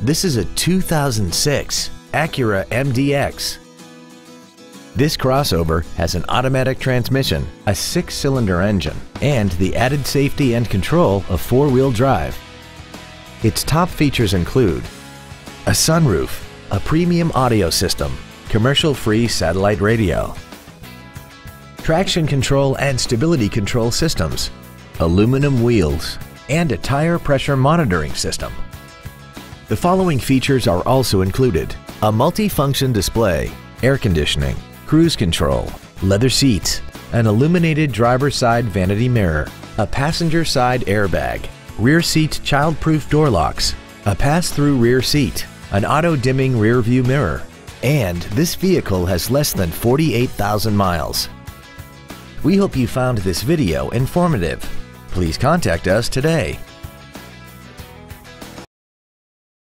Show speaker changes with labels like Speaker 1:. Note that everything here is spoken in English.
Speaker 1: This is a 2006 Acura MDX. This crossover has an automatic transmission, a 6-cylinder engine, and the added safety and control of 4-wheel drive. Its top features include a sunroof, a premium audio system, commercial-free satellite radio, traction control and stability control systems, aluminum wheels, and a tire pressure monitoring system. The following features are also included: a multi-function display, air conditioning, cruise control, leather seats, an illuminated driver's side vanity mirror, a passenger side airbag, rear seat child-proof door locks, a pass-through rear seat, an auto-dimming rear view mirror, and this vehicle has less than 48,000 miles. We hope you found this video informative. Please contact us today.